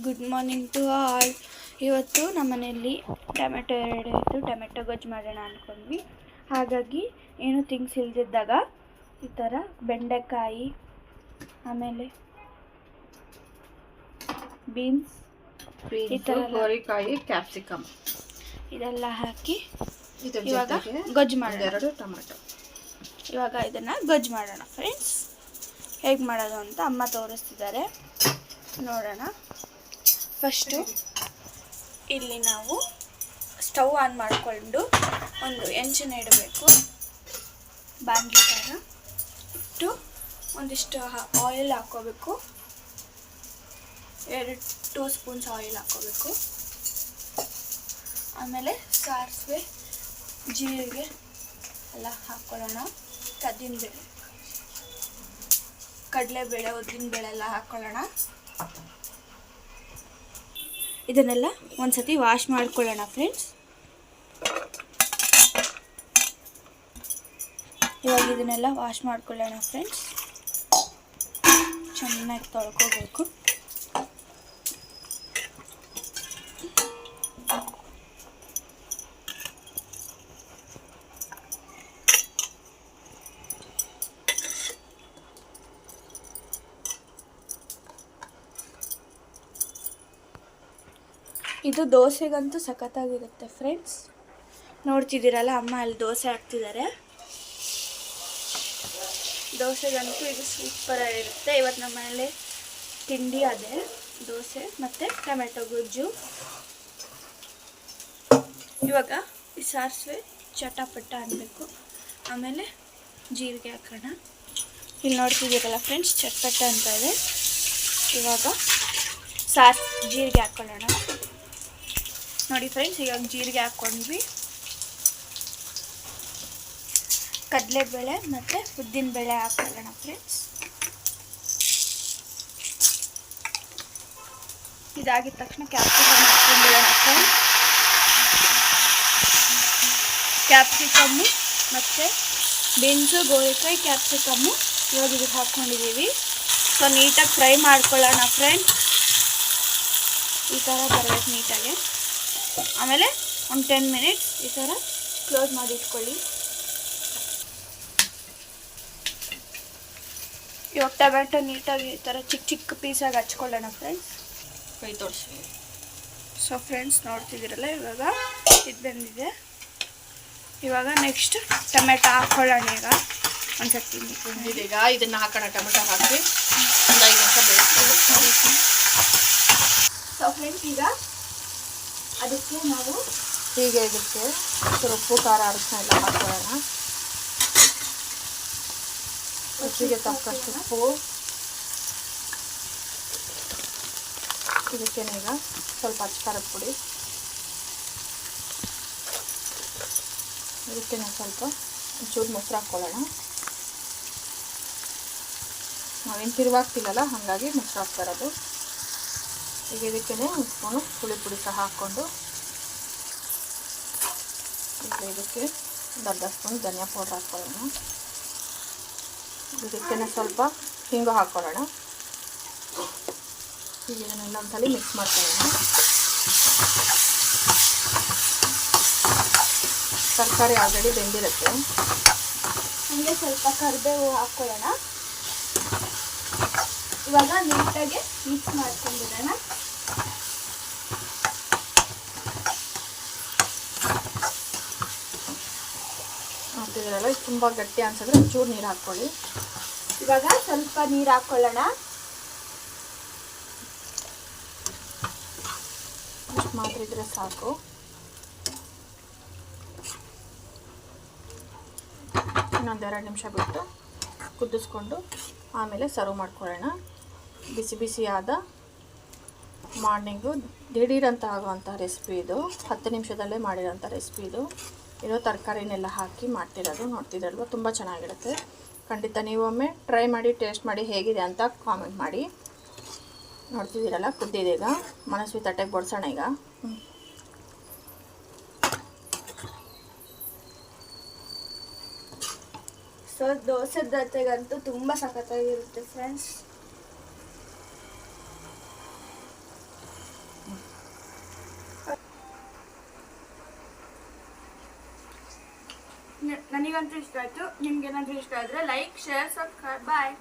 Good morning to all. ಇವತ್ತು ನಮ್ಮ ಮನೆಯಲ್ಲಿ ಟೊಮೆಟೊ ಎರಡು ಇತ್ತು, ಟೊಮೆಟೊ ಗೊಜ್ಜು ಮಾಡೋಣ ಅಂದ್ಕೊಂಡ್ವಿ. ಹಾಗಾಗಿ ಏನು ಥಿಂಗ್ಸ್ ಇಲ್ದಿದ್ದಾಗ ಈ ಥರ ಬೆಂಡೆಕಾಯಿ, ಆಮೇಲೆ ಬೀನ್ಸ್, ಈ ಥರ ಗೋರಿಕಾಯಿ, ಕ್ಯಾಪ್ಸಿಕಮ್ ಇದೆಲ್ಲ ಹಾಕಿ ಇವಾಗ ಗೊಜ್ಜು ಮಾಡೋಣ. 2 ಟೊಮೆಟೊ. ಇವಾಗ ಇದನ್ನು ಗೊಜ್ಜು ಮಾಡೋಣ ಫ್ರೆಂಡ್ಸ್. ಹೇಗೆ ಮಾಡೋದು ಅಂತ ಅಮ್ಮ ತೋರಿಸ್ತಿದ್ದಾರೆ, ನೋಡೋಣ. ಫಸ್ಟು ಇಲ್ಲಿ ನಾವು ಸ್ಟವ್ ಆನ್ ಮಾಡಿಕೊಂಡು ಒಂದು ಹೆಂಚನ್ನು ಇಡಬೇಕು. ಬಾಣಲಿ ಥರ ಇಟ್ಟು ಒಂದಿಷ್ಟು ಆಯಿಲ್ ಹಾಕ್ಕೋಬೇಕು. 2 ಸ್ಪೂನ್ಸ್ ಆಯಿಲ್ ಹಾಕ್ಕೋಬೇಕು. ಆಮೇಲೆ ಸಾಸಿವೆ, ಜೀರಿಗೆ ಎಲ್ಲ ಹಾಕ್ಕೊಳ್ಳೋಣ. ಕಡಲೆಬೇಳೆ, ಉದ್ದಿನಬೇಳೆ ಎಲ್ಲ ಹಾಕ್ಕೊಳ್ಳೋಣ. ಇದನ್ನೆಲ್ಲ ಒಂದ್ಸತಿ ವಾಶ್ ಮಾಡ್ಕೊಳ್ಳೋಣ ಫ್ರೆಂಡ್ಸ್. ಇವಾಗ ಇದನ್ನೆಲ್ಲ ವಾಶ್ ಮಾಡ್ಕೊಳ್ಳೋಣ ಫ್ರೆಂಡ್ಸ್. ಚೆನ್ನಾಗಿ ತೊಳ್ಕೋಬೇಕು. ಇದು ದೋಸೆಗಂತೂ ಸಖತ್ತಾಗಿರುತ್ತೆ ಫ್ರೆಂಡ್ಸ್. ನೋಡ್ತಿದ್ದೀರಲ್ಲ, ಅಮ್ಮ ಅಲ್ಲಿ ದೋಸೆ ಹಾಕ್ತಿದ್ದಾರೆ. ದೋಸೆಗಂತೂ ಇದು ಸೂಪರಾಗಿರುತ್ತೆ. ಇವತ್ತು ನಮ್ಮ ಮನೇಲಿ ತಿಂಡಿ ಅದೇ, ದೋಸೆ ಮತ್ತು ಟೊಮೆಟೊ ಗೊಜ್ಜು. ಇವಾಗ ಈ ಸಾಸಿವೆ ಚಟಪಟ ಅನ್ನಬೇಕು. ಆಮೇಲೆ ಜೀರಿಗೆ ಹಾಕೋಣ. ಇಲ್ಲಿ ನೋಡ್ತಿದ್ದೀರಲ್ಲ ಫ್ರೆಂಡ್ಸ್, ಚಟ್ಪಟ ಅಂತ ಇದೆ. ಇವಾಗ ಜೀರಿಗೆ ಹಾಕ್ಕೊಳ್ಳೋಣ. ನೋಡಿ ಫ್ರೆಂಡ್ಸ್, ಇವಾಗ ಜೀರಿಗೆ ಹಾಕ್ಕೊಂಡ್ವಿ. ಕಡಲೆಬೇಳೆ ಮತ್ತು ಉದ್ದಿನಬೇಳೆ ಹಾಕ್ಕೊಳ್ಳೋಣ ಫ್ರೆಂಡ್ಸ್. ಇದಾಗಿದ ತಕ್ಷಣ ಕ್ಯಾಪ್ಸಿಕಮ್ ಹಾಕ್ಕೊಂಡ್ಬಿಡೋಣ ಫ್ರೆಂಡ್ಸ್. ಕ್ಯಾಪ್ಸಿಕಮ್ಮು ಮತ್ತು ಬೀನ್ಸು, ಗೋರಿಕಾಯಿ, ಕ್ಯಾಪ್ಸಿಕಮ್ಮು ಇವಾಗ ಇದಕ್ಕೆ ಹಾಕ್ಕೊಂಡಿದ್ದೀವಿ. ಸೊ ನೀಟಾಗಿ ಫ್ರೈ ಮಾಡ್ಕೊಳ್ಳೋಣ ಫ್ರೆಂಡ್ಸ್. ಈ ಥರ ಬರಬೇಕು ನೀಟಾಗಿ. ಆಮೇಲೆ ಒಂದು 10 ಮಿನಿಟ್ಸ್ ಈ ಥರ ಕ್ಲೋಸ್ ಮಾಡಿ ಇಟ್ಕೊಳ್ಳಿ. ಇವಾಗ ಟೊಮೆಟೊ ನೀಟಾಗಿ ಈ ಥರ ಚಿಕ್ಕ ಚಿಕ್ಕ ಪೀಸಾಗಿ ಹಚ್ಕೊಳ್ಳೋಣ ಫ್ರೆಂಡ್ಸ್. ಕೈ ತೋರಿಸಿ. ಸೊ ಫ್ರೆಂಡ್ಸ್, ನೋಡ್ತಿದ್ದೀರಲ್ಲ, ಇವಾಗ ಇದು ಬಂದಿದೆ. ಇವಾಗ ನೆಕ್ಸ್ಟ್ ಟೊಮೆಟೊ ಹಾಕ್ಕೊಳ್ಳೋಣ. ಈಗ ಒಂದ್ಸತಿ ಈಗ ಇದನ್ನು ಹಾಕೋಣ. ಟೊಮೆಟೊ ಹಾಕಿ ಒಂದು 5 ನಿಮಿಷ ಬೇಯಿಸ್ಕೊಬೇಕು. ಸೊ ಫ್ರೆಂಡ್ಸ್, ಈಗ ಅದಕ್ಕೆ ನಾವು ಹೀಗೆ ಇದಕ್ಕೆ ಉಪ್ಪು, ಖಾರ, ಅರಿಶಿನ ಎಲ್ಲ ಹಾಕೊಳ್ಳೋಣ. ರುಚಿಗೆ ತಕ್ಕಷ್ಟು ಉಪ್ಪು. ಇದಕ್ಕೆ ಈಗ ಸ್ವಲ್ಪ ಅಚ್ಚಕಾರದ ಪುಡಿ. ಇದಕ್ಕೆ ಸ್ವಲ್ಪ ಒಂಚೂರು ಮೊಸರು ಹಾಕ್ಕೊಳ್ಳೋಣ. ನಾವೇನು ತಿರುವಾಗ್ತಿಲ್ಲಲ್ಲ, ಹಾಗಾಗಿ ಮೊಸರು ಹಾಕ್ತಾ ಇರೋದು. ಈಗ ಇದಕ್ಕೆ ಒಂದು ಸ್ಪೂನು ಹುಳಿ ಪುಡಿ ಸಹ ಹಾಕ್ಕೊಂಡು, ಈಗ ಇದಕ್ಕೆ ಒಂದು ಅರ್ಧ ಸ್ಪೂನ್ ಧನಿಯಾ ಪೌಡ್ರ್ ಹಾಕ್ಕೊಳ್ಳೋಣ. ಇದಕ್ಕೆ ಸ್ವಲ್ಪ ಹಿಂಗು ಹಾಕ್ಕೊಳ್ಳೋಣ. ಈಗ ಇದನ್ನೆಲ್ಲ ಒಂದ್ಸಲ ಮಿಕ್ಸ್ ಮಾಡ್ಕೊಳ್ಳೋಣ. ತರಕಾರಿ ಆಲ್ರೆಡಿ ಬೆಂದಿರುತ್ತೆ. ಹಂಗೆ ಸ್ವಲ್ಪ ಕರಿಬೇವು ಹಾಕ್ಕೊಳ್ಳೋಣ. ಇವಾಗ ನೀಟಾಗಿ ಮಿಕ್ಸ್ ಮಾಡ್ಕೊಂಡ್ಬಿಡೋಣ. ಹಾಕ್ತಿದ್ದೀರಲ್ಲ, ಇದು ತುಂಬ ಗಟ್ಟಿ ಅನ್ಸಿದ್ರೆ ಒಂಚೂರು ನೀರು ಹಾಕ್ಕೊಳ್ಳಿ. ಇವಾಗ ಸ್ವಲ್ಪ ನೀರು ಹಾಕ್ಕೊಳ್ಳೋಣ. ಇಷ್ಟು ಮಾತ್ರ ಇದ್ರೆ ಸಾಕು. ಇನ್ನೊಂದು 2 ನಿಮಿಷ ಬಿಟ್ಟು ಕುದಿಸ್ಕೊಂಡು ಆಮೇಲೆ ಸರ್ವ್ ಮಾಡ್ಕೊಳ್ಳೋಣ. ಬಿಸಿ ಬಿಸಿಯಾದ ಮಾರ್ನಿಂಗು ದಿಢೀರಂತ ಆಗುವಂಥ ರೆಸಿಪಿ ಇದು. 10 ನಿಮಿಷದಲ್ಲೇ ಮಾಡಿರೋಂಥ ರೆಸಿಪಿ ಇದು. ಇರೋ ತರಕಾರಿನೆಲ್ಲ ಹಾಕಿ ಮಾಡ್ತಿರೋದು. ನೋಡ್ತಿದ್ರಲ್ವ, ತುಂಬ ಚೆನ್ನಾಗಿರುತ್ತೆ. ಖಂಡಿತ ನೀವೊಮ್ಮೆ ಟ್ರೈ ಮಾಡಿ, ಟೇಸ್ಟ್ ಮಾಡಿ ಹೇಗಿದೆ ಅಂತ ಕಾಮೆಂಟ್ ಮಾಡಿ. ನೋಡ್ತಿದ್ದೀರಲ್ಲ, ಕುದ್ದಿದೆ. ಈಗ ಮನಸ್ವಿ ತಟ್ಟೆಗೆ ಬಡಿಸೋಣ. ಈಗ ಸೊ ದೋಸೆ ಜೊತೆಗಂತೂ ತುಂಬ ಸಖತ್ತಾಗಿರುತ್ತೆ ಫ್ರೆಂಡ್ಸ್. ನನಗಂತೂ ಇಷ್ಟ ಆಯಿತು. ನಿಮ್ಗೇನಾದರೂ ಇಷ್ಟ ಆದರೆ ಲೈಕ್, ಶೇರ್, ಸಬ್ಸ್ಕ್ರೈಬ್. ಬಾಯ್.